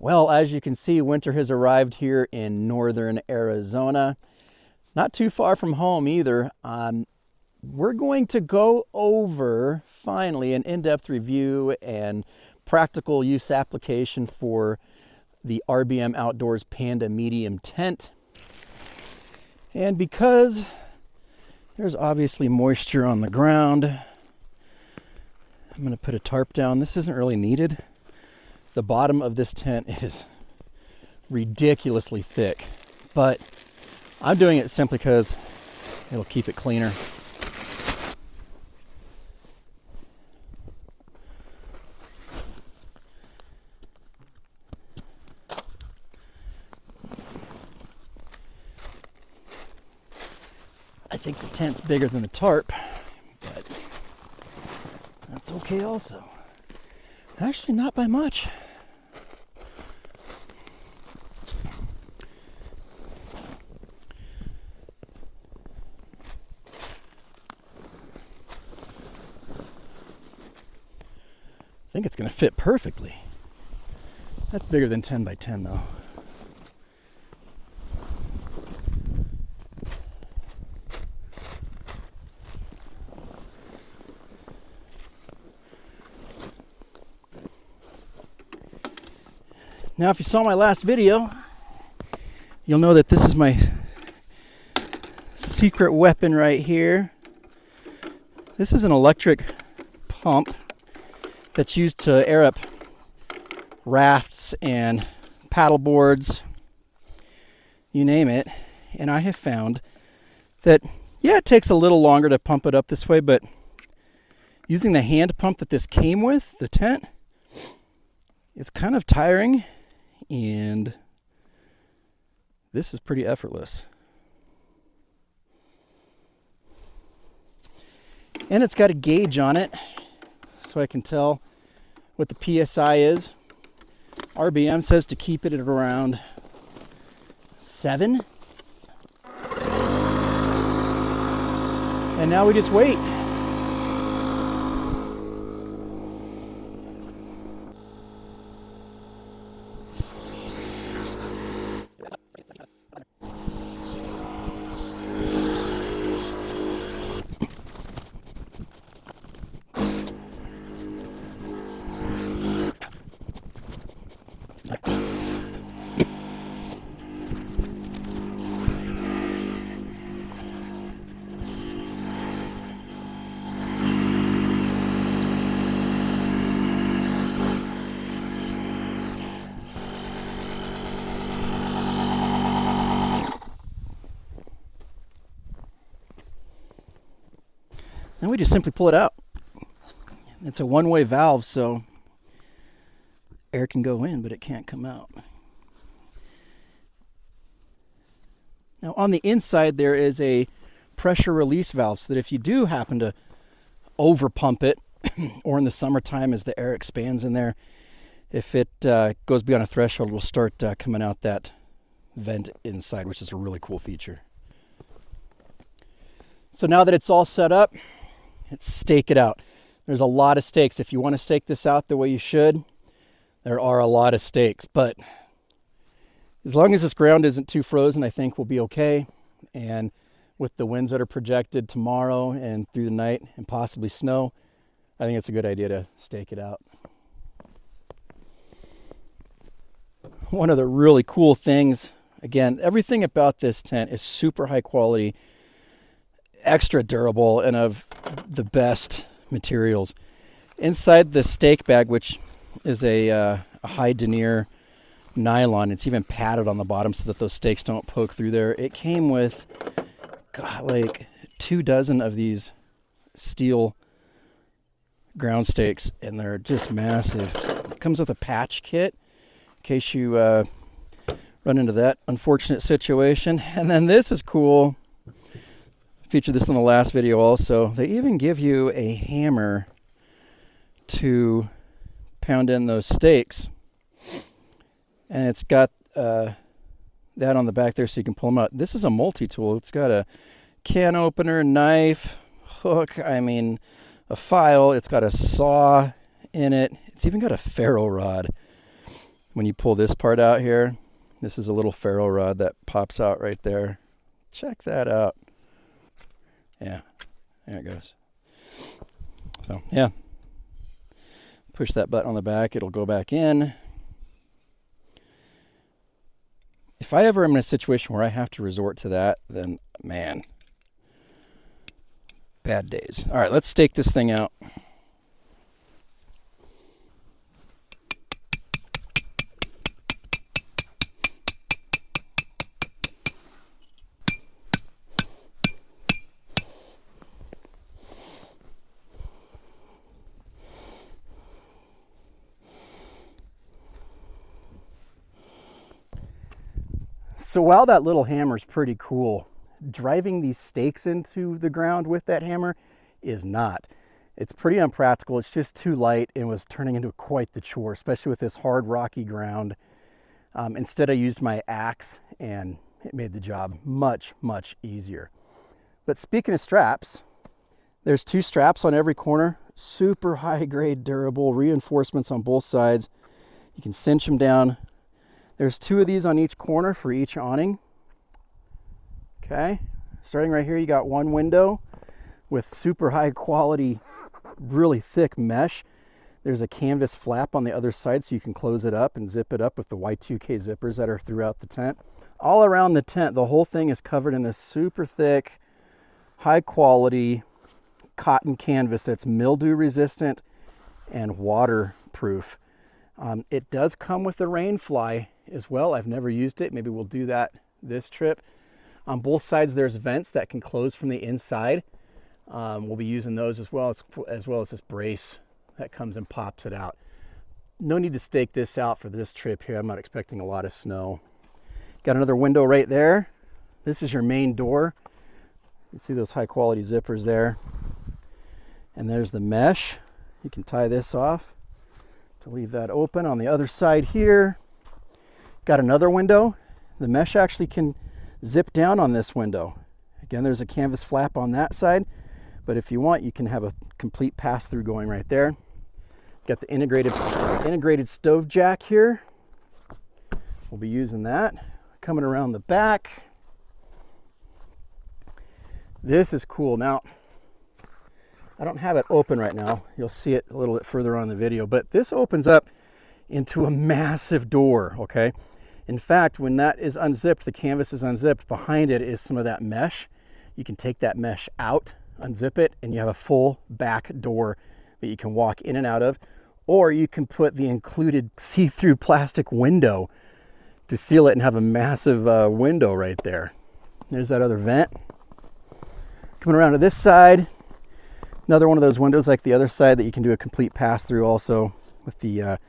Well, as you can see, winter has arrived here in northern Arizona. Not too far from home either. We're going to go over, finally, an in-depth review and practical use application for the RBM Outdoors Panda medium tent. And because there's obviously moisture on the ground, I'm going to put a tarp down. This isn't really needed. The bottom of this tent is ridiculously thick, but I'm doing it simply because it'll keep it cleaner. I think the tent's bigger than the tarp, but that's okay also. Actually, not by much. I think it's going to fit perfectly. That's bigger than 10 by 10 though. Now, if you saw my last video, you'll know that this is my secret weapon right here. This is an electric pump that's used to air up rafts and paddle boards, you name it. And I have found that, yeah, it takes a little longer to pump it up this way, but using the hand pump that this came with, the tent, it's kind of tiring, and this is pretty effortless. And it's got a gauge on it, so I can tell what the PSI is. RBM says to keep it at around 7. And now we just wait. Then we just simply pull it out. It's a one-way valve, so air can go in, but it can't come out. Now on the inside there is a pressure release valve, so that if you do happen to over pump it, or in the summertime as the air expands in there, if it goes beyond a threshold, it will start coming out that vent inside, which is a really cool feature. So now that it's all set up, let's stake it out. There's a lot of stakes. If you want to stake this out the way you should, there are a lot of stakes. But as long as this ground isn't too frozen, I think we'll be okay. And with the winds that are projected tomorrow and through the night and possibly snow, I think it's a good idea to stake it out. One of the really cool things, again, everything about this tent is super high quality, extra durable, and of the best materials. Inside the stake bag, which is a high denier nylon, it's even padded on the bottom so that those stakes don't poke through there. It came with, God, like 24 of these steel ground stakes, and they're just massive. It comes with a patch kit in case you run into that unfortunate situation. And then this is cool. Featured this in the last video also. They even give you a hammer to pound in those stakes. And it's got that on the back there so you can pull them out. This is a multi-tool. It's got a can opener, knife, hook, a file. It's got a saw in it. It's even got a ferro rod, when you pull this part out here, this is a little ferro rod that pops out right there. Check that out. Yeah, there it goes. So yeah, push that button on the back, it'll go back in. If I ever am in a situation where I have to resort to that, then man, bad days. All right, let's stake this thing out. So while that little hammer is pretty cool, driving these stakes into the ground with that hammer is not. It's pretty unpractical. It's just too light and was turning into quite the chore, especially with this hard rocky ground. Instead I used my axe and it made the job much, much easier. But speaking of straps, there's 2 straps on every corner, super high grade durable reinforcements on both sides. You can cinch them down. There's 2 of these on each corner for each awning. Okay, starting right here, you got 1 window with super high quality, really thick mesh. There's a canvas flap on the other side so you can close it up and zip it up with the Y2K zippers that are throughout the tent. All around the tent, the whole thing is covered in this super thick, high quality cotton canvas that's mildew resistant and waterproof. It does come with a rain fly as well. I've never used it. Maybe we'll do that this trip. On both sides there's vents that can close from the inside. We'll be using those as well as this brace that comes and pops it out. No need to stake this out for this trip here. I'm not expecting a lot of snow. Got another window right there. This is your main door. You can see those high quality zippers there. And there's the mesh. You can tie this off to leave that open. On the other side here, got another window. The mesh actually can zip down on this window. Again, there's a canvas flap on that side, but if you want, you can have a complete pass-through going right there. Got the integrated stove jack here. We'll be using that. Coming around the back. This is cool. Now, I don't have it open right now. You'll see it a little bit further on in the video, but this opens up into a massive door, okay? In fact, when that is unzipped, the canvas is unzipped, behind it is some of that mesh. You can take that mesh out, unzip it, and you have a full back door that you can walk in and out of, or you can put the included see-through plastic window to seal it and have a massive window right there. There's that other vent. Coming around to this side, another one of those windows like the other side that you can do a complete pass-through also with the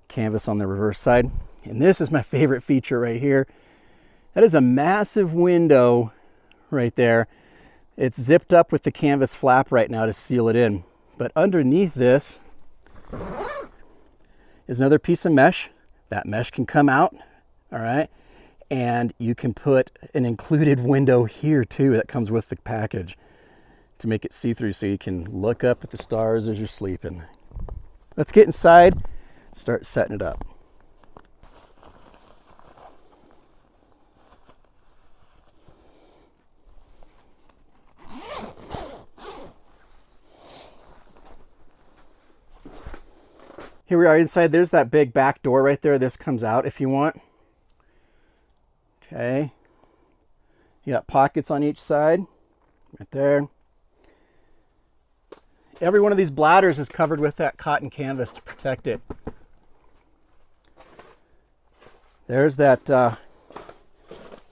canvas on the reverse side. And this is my favorite feature right here. That is a massive window right there. It's zipped up with the canvas flap right now to seal it in. But underneath this is another piece of mesh. That mesh can come out, all right? And you can put an included window here too that comes with the package to make it see-through so you can look up at the stars as you're sleeping. Let's get inside, start setting it up. Here we are inside. There's that big back door right there. This comes out if you want. Okay. You got pockets on each side. Right there. Every one of these bladders is covered with that cotton canvas to protect it. There's that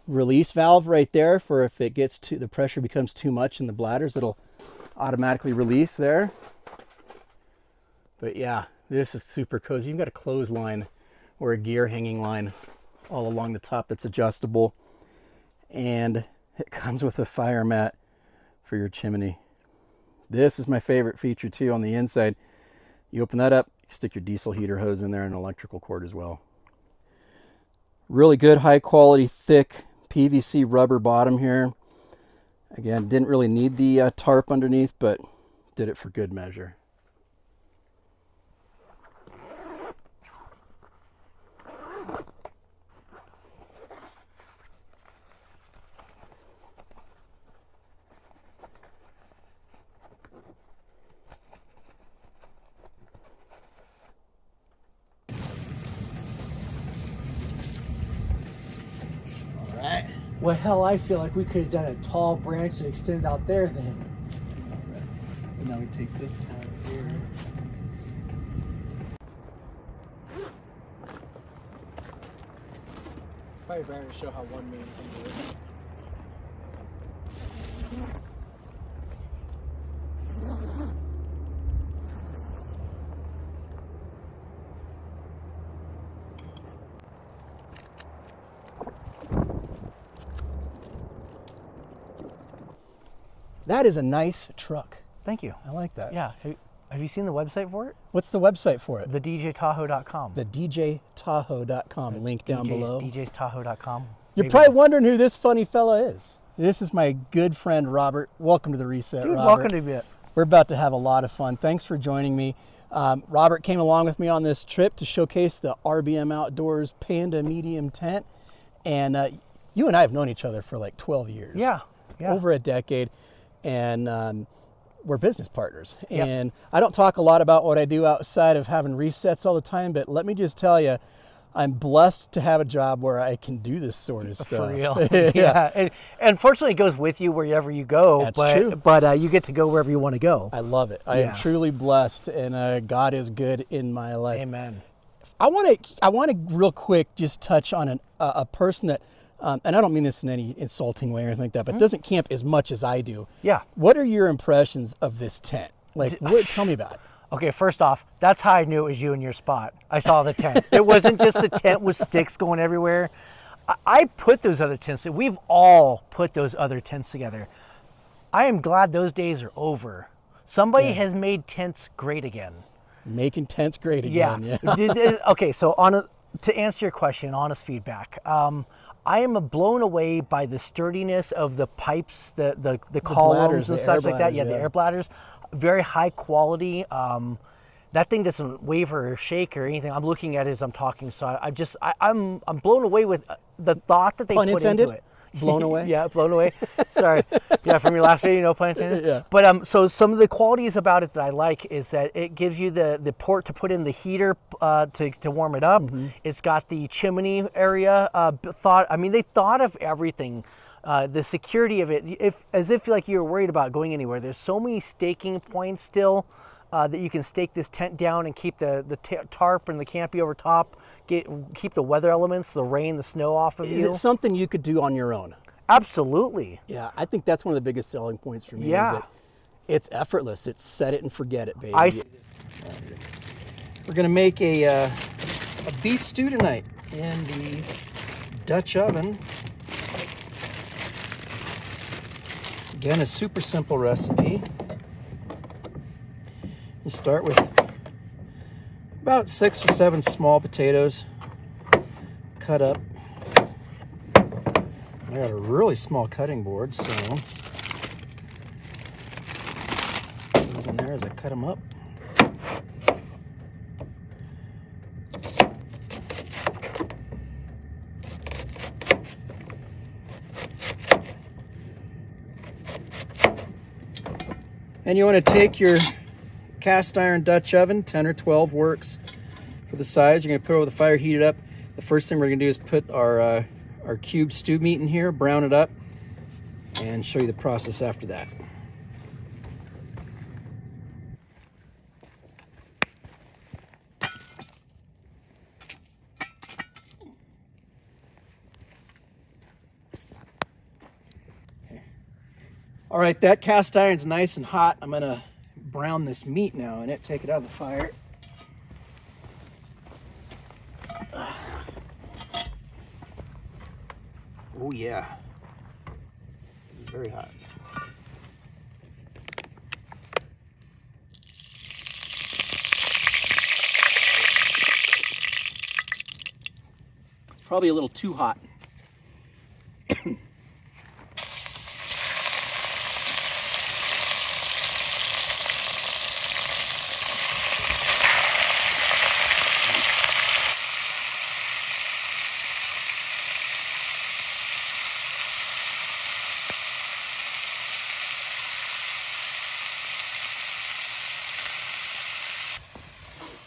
release valve right there for if it gets the pressure becomes too much in the bladders, it'll automatically release there. But yeah, this is super cozy. You've got a clothesline or a gear hanging line all along the top that's adjustable. And it comes with a fire mat for your chimney. This is my favorite feature too on the inside. You open that up, you stick your diesel heater hose in there and an electrical cord as well. Really good, high quality, thick PVC rubber bottom here. Again, didn't really need the tarp underneath, but did it for good measure. Well, hell, I feel like we could have done a tall branch and extended out there then. And now we take this out of here. Probably better to show how one main can do it. That is a nice truck. Thank you. I like that. Yeah. Have you seen the website for it? What's the website for it? TheDJTahoe.com. TheDJTahoe.com. Link down below. DJTahoe.com. You're probably wondering who this funny fella is. This is my good friend, Robert. Welcome to the Reset, Dude, Robert. welcome to it. We're about to have a lot of fun. Thanks for joining me. Robert came along with me on this trip to showcase the RBM Outdoors Panda medium tent. And you and I have known each other for like 12 years. Yeah. Over a decade. And we're business partners. Yep. And I don't talk a lot about what I do outside of having resets all the time, but let me just tell you, I'm blessed to have a job where I can do this sort of stuff. For real. Yeah. And fortunately, it goes with you wherever you go. That's true. But you get to go wherever you want to go. I love it. I am truly blessed, and God is good in my life. Amen. I want to real quick just touch on a person that, and I don't mean this in any insulting way or anything like that, but doesn't camp as much as I do. Yeah. What are your impressions of this tent? Like, tell me about it. Okay, first off, that's how I knew it was you in your spot. I saw the tent. It wasn't just a tent with sticks going everywhere. I put those other tents. We've all put those other tents together. I am glad those days are over. Somebody has made tents great again. Making tents great again. Yeah. Okay, so to answer your question, honest feedback. I am blown away by the sturdiness of the pipes, the columns bladders, and the such air like that. bladders, Yeah, the air bladders, very high quality. That thing doesn't waver or shake or anything. I'm looking at it as I'm talking, so I'm blown away with the thought that they Pun put intended? into it. Blown away? Yeah, blown away. Sorry. Yeah, from your last video, no pun intended. Yeah. But so some of the qualities about it that I like is that it gives you the port to put in the heater to warm it up. It's got the chimney area they thought of everything. The security of it, as if like you're worried about going anywhere. There's so many staking points still that you can stake this tent down and keep the tarp and the canopy over top. Keep the weather elements, the rain, the snow off of you. Is it something you could do on your own? Absolutely. Yeah, I think that's one of the biggest selling points for me. Yeah. Is that it's effortless. It's set it and forget it, baby. We're gonna make a beef stew tonight in the Dutch oven. Again, a super simple recipe. You start with about 6 or 7 small potatoes cut up. I got a really small cutting board, so those in there as I cut them up. And you want to take your cast iron Dutch oven, 10 or 12 works for the size. You're going to put it over the fire, heat it up. The first thing we're going to do is put our cubed stew meat in here, brown it up, and show you the process after that. Okay. All right, that cast iron's nice and hot. I'm going to brown this meat now in it, take it out of the fire. Oh yeah, this is very hot. It's probably a little too hot.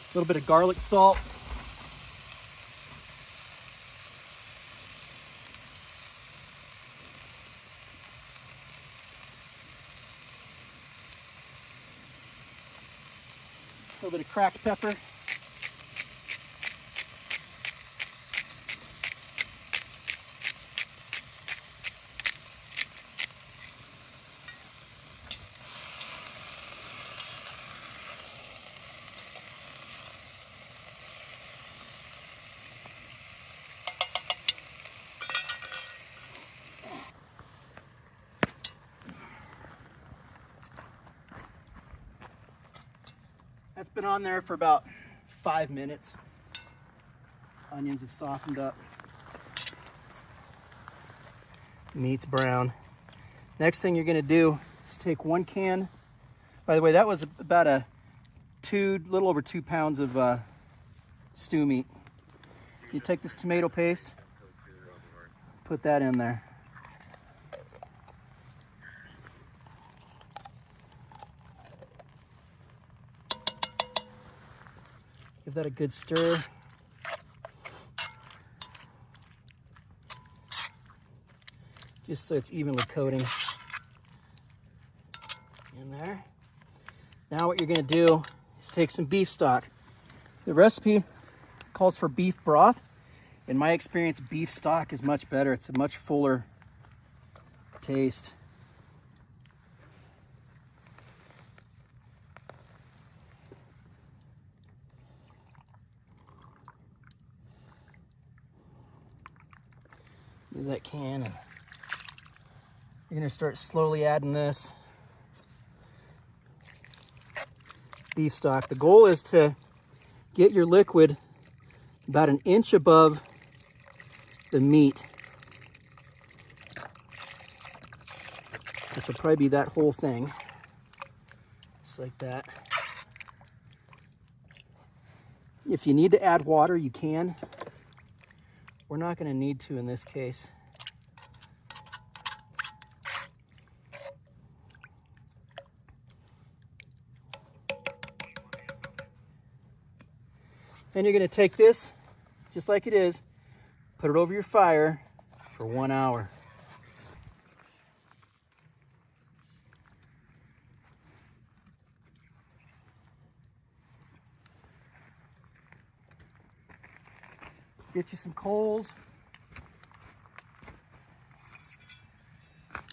A little bit of garlic salt. A little bit of cracked pepper. That's been on there for about 5 minutes. Onions have softened up. Meat's brown. Next thing you're gonna do is take 1 can. By the way, that was about a little over 2 pounds of stew meat. You take this tomato paste, put that in there. Give that a good stir. Just so it's evenly coating in there. Now what you're gonna do is take some beef stock. The recipe calls for beef broth. In my experience, beef stock is much better. It's a much fuller taste. Use that can, and you're gonna start slowly adding this beef stock. The goal is to get your liquid about 1 inch above the meat, which will probably be that whole thing, just like that. If you need to add water, you can. We're not going to need to in this case. Then you're going to take this, just like it is, put it over your fire for 1 hour. Get you some coals.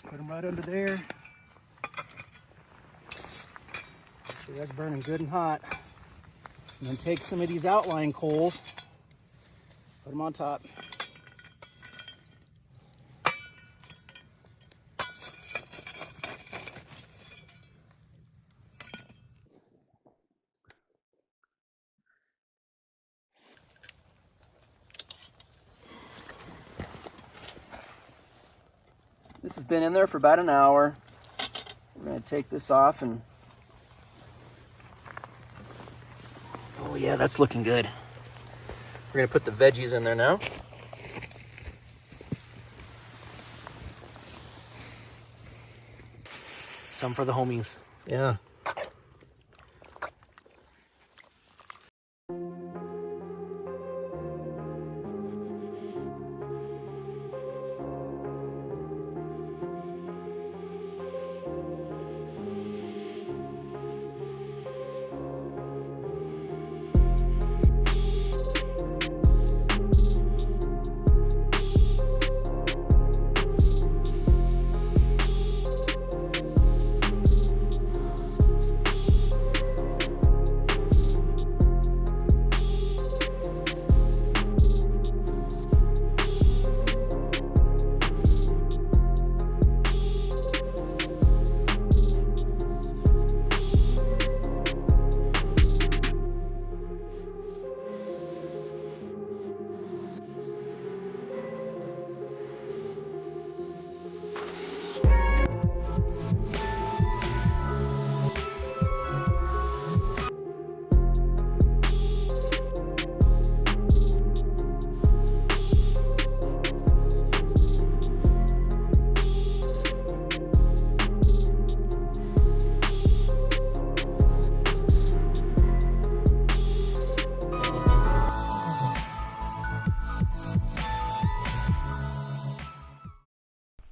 Put them right under there. So that's burning good and hot. And then take some of these outline coals, put them on top. This has been in there for about an hour. We're going to take this off and... Oh yeah, that's looking good. We're going to put the veggies in there now. Some for the homies. Yeah.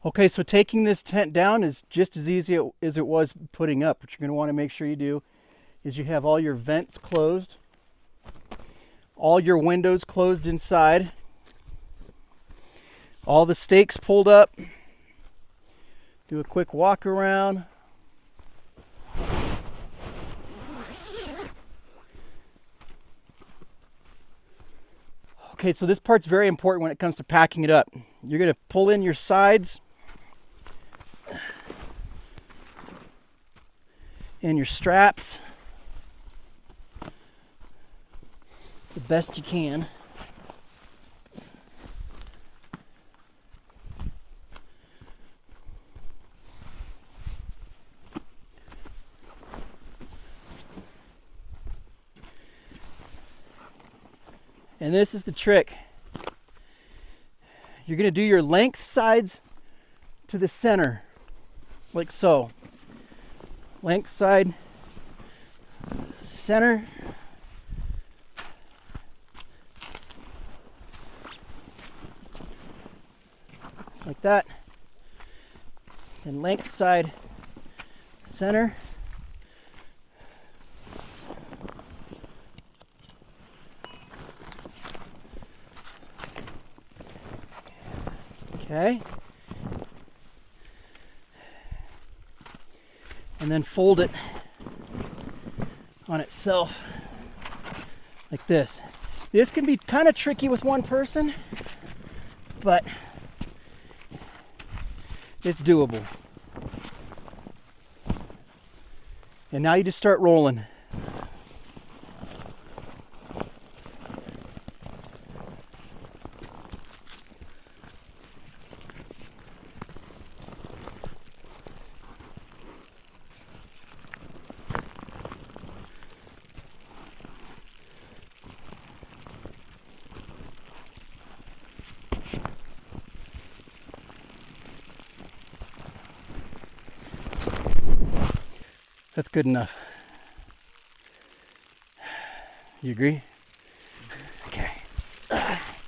Okay, so taking this tent down is just as easy as it was putting up. What you're going to want to make sure you do is you have all your vents closed, all your windows closed inside, all the stakes pulled up. Do a quick walk around. Okay, so this part's very important when it comes to packing it up. You're going to pull in your sides and your straps the best you can. And this is the trick. You're going to do your length sides to the center, like so. Length side, center. Just like that. Then length side, center. Okay. And then fold it on itself like this. This can be kind of tricky with one person, but it's doable. And now you just start rolling. That's good enough. You agree?